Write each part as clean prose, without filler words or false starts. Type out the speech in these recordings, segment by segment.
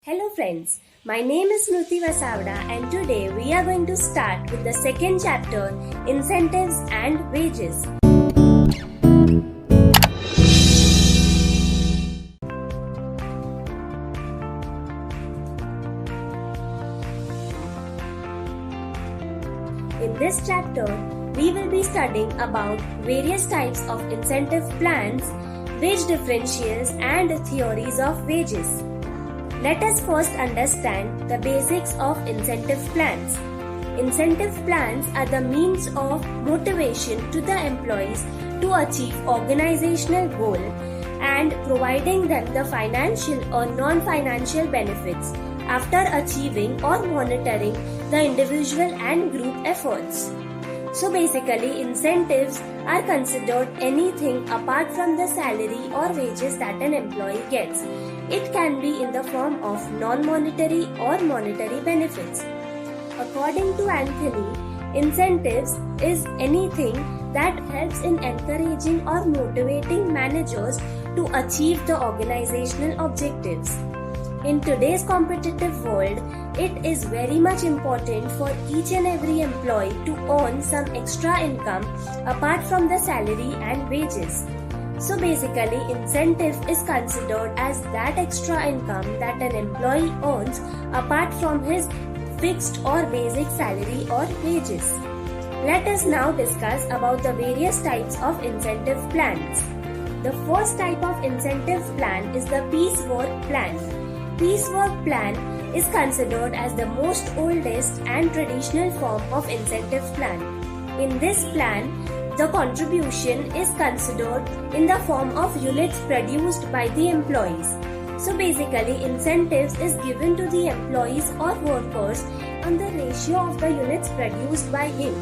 Hello friends, my name is Smriti Vasavda and today we are going to start with the second chapter, Incentives and Wages. In this chapter, we will be studying about various types of incentive plans, wage differentials and theories of wages. Let us first understand the basics of incentive plans. Incentive plans are the means of motivation to the employees to achieve organizational goal and providing them the financial or non-financial benefits after achieving or monitoring the individual and group efforts. So basically, incentives are considered anything apart from the salary or wages that an employee gets. It can be in the form of non-monetary or monetary benefits. According to Anthony, incentives is anything that helps in encouraging or motivating managers to achieve the organizational objectives. In today's competitive world, it is very much important for each and every employee to earn some extra income apart from the salary and wages. So basically, incentive is considered as that extra income that an employee earns apart from his fixed or basic salary or wages. Let us now discuss about the various types of incentive plans. The first type of incentive plan is the piecework plan. Piecework plan is considered as the most oldest and traditional form of incentive plan. In this plan, the contribution is considered in the form of units produced by the employees. So basically, incentives is given to the employees or workers on the ratio of the units produced by him.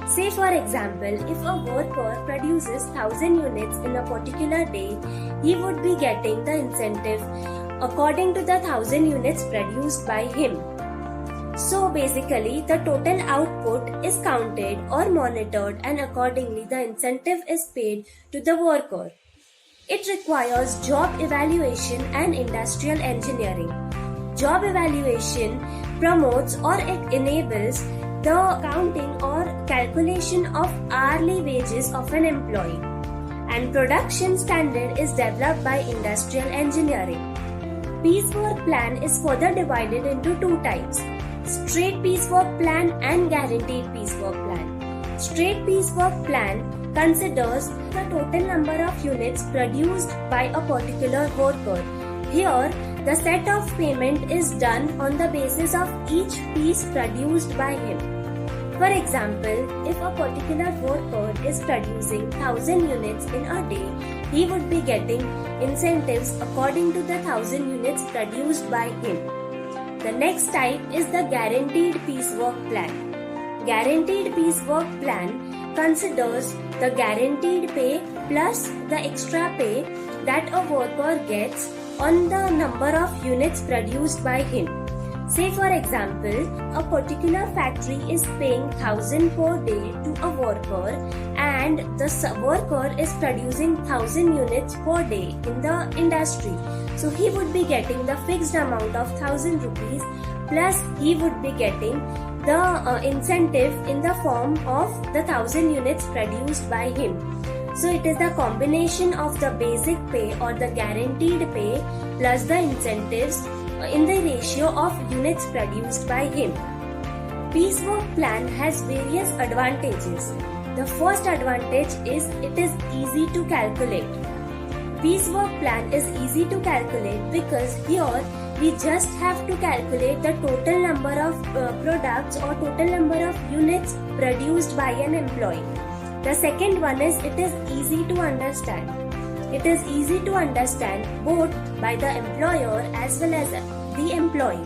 Say for example, if a worker produces 1000 units in a particular day, he would be getting the incentive according to the 1000 units produced by him. So basically, the total output is counted or monitored and accordingly the incentive is paid to the worker. It requires job evaluation and industrial engineering. Job evaluation promotes or it enables the counting or calculation of hourly wages of an employee. And production standard is developed by industrial engineering. Piecework plan is further divided into two types: straight piecework plan and guaranteed piecework plan. Straight piecework plan considers the total number of units produced by a particular worker. Here, the set of payment is done on the basis of each piece produced by him. For example, if a particular worker is producing 1000 units in a day, he would be getting incentives according to the 1000 units produced by him. The next type is the guaranteed piecework plan. Guaranteed piecework plan considers the guaranteed pay plus the extra pay that a worker gets on the number of units produced by him. Say for example, a particular factory is paying 1000 per day to a worker and the worker is producing 1000 units per day in the industry. So he would be getting the fixed amount of 1000 rupees plus he would be getting the incentive in the form of the 1000 units produced by him. So it is the combination of the basic pay or the guaranteed pay plus the incentives in the ratio of units produced by him. Piecework plan has various advantages. The first advantage is it is easy to calculate. Piecework plan is easy to calculate because here we just have to calculate the total number of products or total number of units produced by an employee. The second one is it is easy to understand. It is easy to understand both by the employer as well as the employee.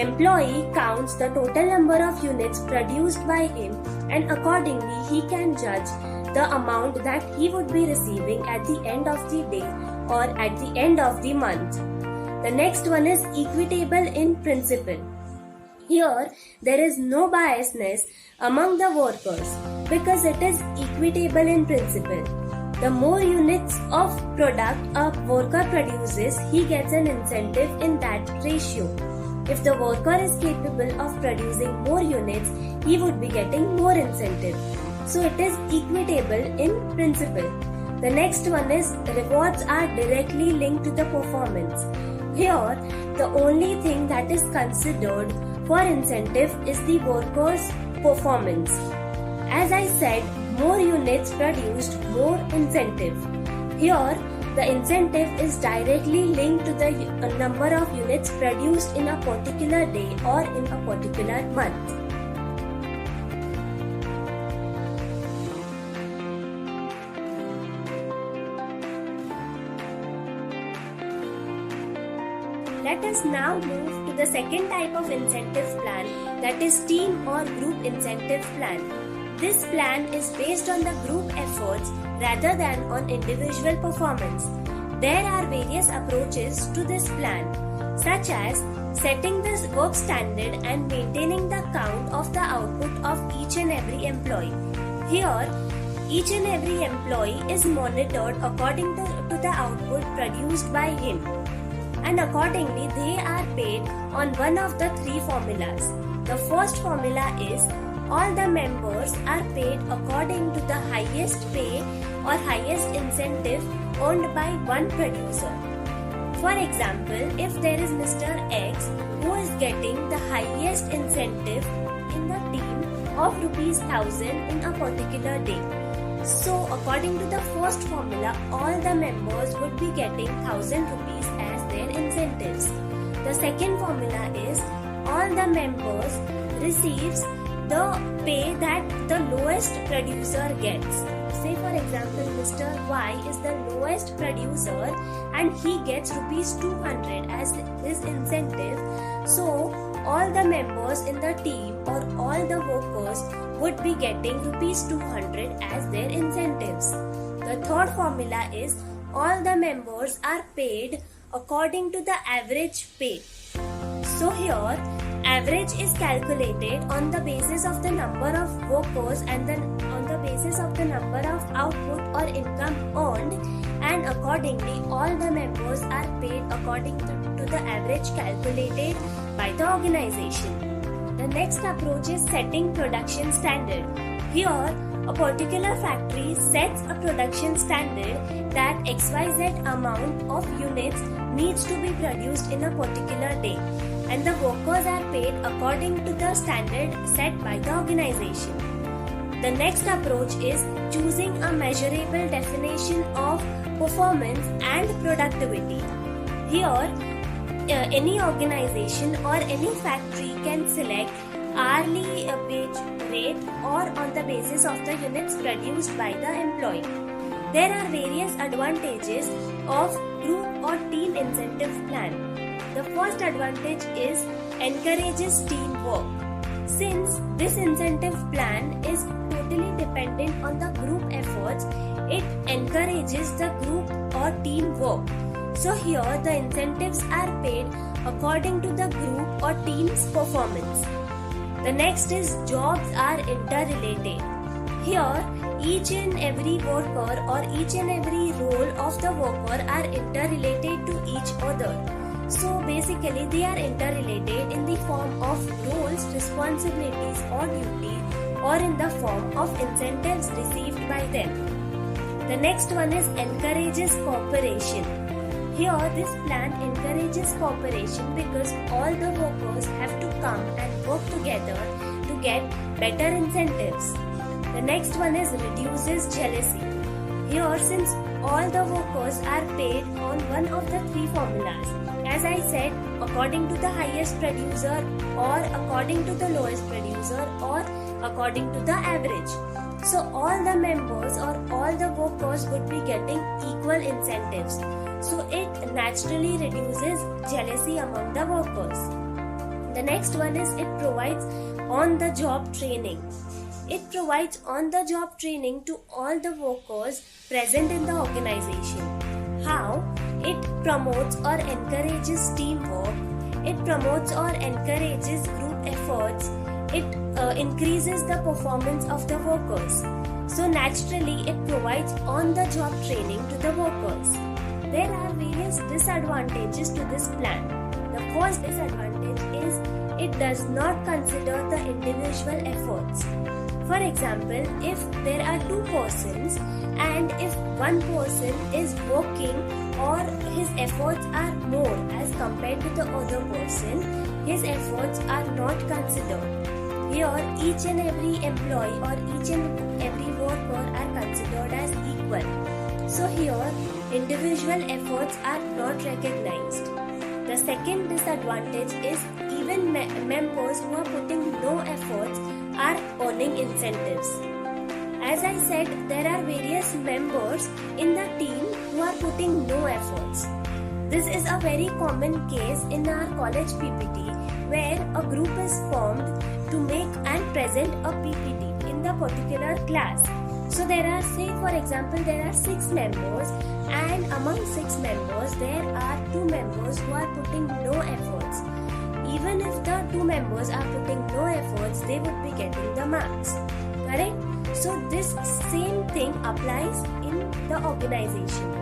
Employee counts the total number of units produced by him and accordingly he can judge the amount that he would be receiving at the end of the day or at the end of the month. The next one is equitable in principle. Here, there is no biasness among the workers because it is equitable in principle. The more units of product a worker produces, he gets an incentive in that ratio. If the worker is capable of producing more units, he would be getting more incentive. So it is equitable in principle. The next one is rewards are directly linked to the performance. Here, the only thing that is considered for incentive is the worker's performance. As I said, more units produced, more incentive. Here, the incentive is directly linked to the number of units produced in a particular day or in a particular month. Let us now move to the second type of incentive plan, that is team or group incentive plan. This plan is based on the group efforts rather than on individual performance. There are various approaches to this plan, such as setting the work standard and maintaining the count of the output of each and every employee. Here, each and every employee is monitored according to the output produced by him, and accordingly they are paid on one of the three formulas. The first formula is all the members are paid according to the highest pay or highest incentive earned by one producer. For example, if there is Mr. X who is getting the highest incentive in the team of rupees 1000 in a particular day. So according to the first formula, all the members would be getting 1000 rupees as their incentives. The second formula is all the members receives the pay that the lowest producer gets. Say for example, Mr. Y is the lowest producer and he gets rupees 200 as his incentive. So all the members in the team or all the workers would be getting rupees 200 as their incentives. The third formula is all the members are paid according to the average pay. So here, average is calculated on the basis of the number of workers and then on the basis of the number of output or income earned, and accordingly all the members are paid according to the average calculated by the organization. The next approach is setting production standard. Here, a particular factory sets a production standard that XYZ amount of units needs to be produced in a particular day, and the workers are paid according to the standard set by the organization. The next approach is choosing a measurable definition of performance and productivity. Here, any organization or any factory can select hourly wage rate or on the basis of the units produced by the employee. There are various advantages of group or team incentive plan. The first advantage is encourages teamwork. Since this incentive plan is totally dependent on the group efforts, it encourages the group or team work. So here the incentives are paid according to the group or team's performance. The next is jobs are interrelated. Here each and every worker or each and every role of the worker are interrelated to each other. So basically they are interrelated in the form of roles, responsibilities or duty, or in the form of incentives received by them. The next one is encourages cooperation. Here this plan encourages cooperation because all the workers have to come and work together to get better incentives. The next one is reduces jealousy. Here, since all the workers are paid on one of the three formulas, as I said, according to the highest producer or according to the lowest producer or according to the average. So all the members or all the workers would be getting equal incentives. So it naturally reduces jealousy among the workers. The next one is it provides on-the-job training. It provides on-the-job training to all the workers present in the organization. How? It promotes or encourages teamwork. It promotes or encourages group efforts. It increases the performance of the workers. So naturally, it provides on-the-job training to the workers. There are various disadvantages to this plan. The first disadvantage is it does not consider the individual efforts. For example, if there are two persons and if one person is working or his efforts are more as compared to the other person, his efforts are not considered. Here, each and every employee or each and every worker are considered as equal. So here, individual efforts are not recognized. The second disadvantage is even members who are putting no efforts are earning incentives. As I said, there are various members in the team who are putting no efforts. This is a very common case in our college PPT where a group is formed to make and present a PPT in the particular class. So there are, say for example, there are 6 members and among 6 members there are 2 members who are putting no efforts. Even if the 2 members are putting no efforts, they would be getting the marks. Correct? So this same thing applies in the organization.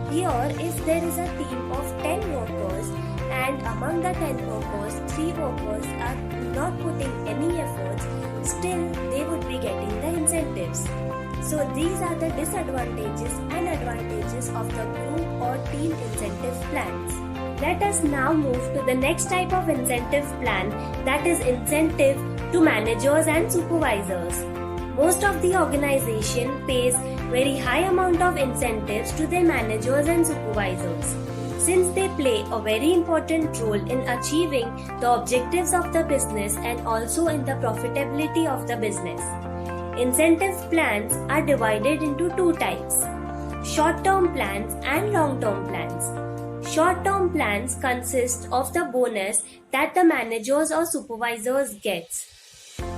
Here, if there is a team of 10 workers and among the 10 workers, 3 workers are not putting any efforts, still they would be getting the incentives. So these are the disadvantages and advantages of the group or team incentive plans. Let us now move to the next type of incentive plan, that is incentive to managers and supervisors. Most of the organization pays very high amount of incentives to their managers and supervisors, since they play a very important role in achieving the objectives of the business and also in the profitability of the business. Incentive plans are divided into 2 types: short-term plans and long-term plans. Short-term plans consist of the bonus that the managers or supervisors gets.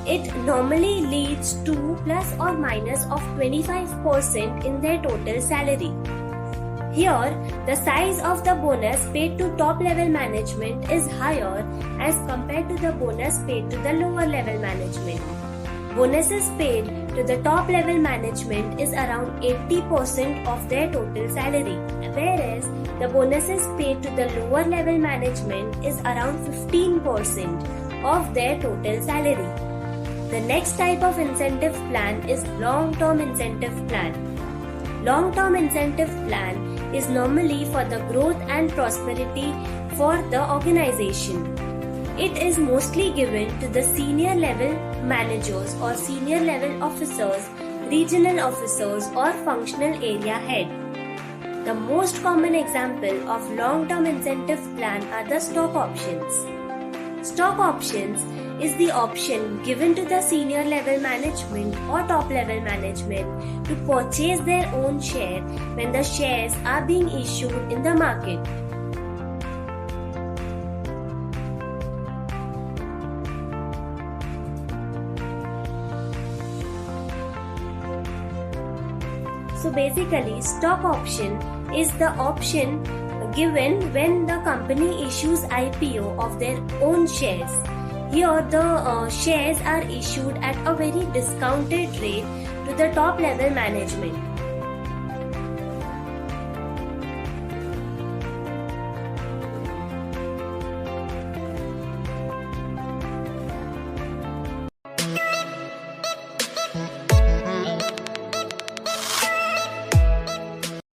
It normally leads to plus or minus of 25% in their total salary. Here, the size of the bonus paid to top level management is higher as compared to the bonus paid to the lower level management. Bonuses paid to the top level management is around 80% of their total salary, whereas the bonuses paid to the lower level management is around 15% of their total salary. The next type of incentive plan is long-term incentive plan. Long-term incentive plan is normally for the growth and prosperity for the organization. It is mostly given to the senior level managers or senior level officers, regional officers or functional area head. The most common example of long-term incentive plan are the stock options. Stock options is the option given to the senior level management or top level management to purchase their own share when the shares are being issued in the market. So basically, stock option is the option given when the company issues IPO of their own shares. Here the shares are issued at a very discounted rate to the top level management.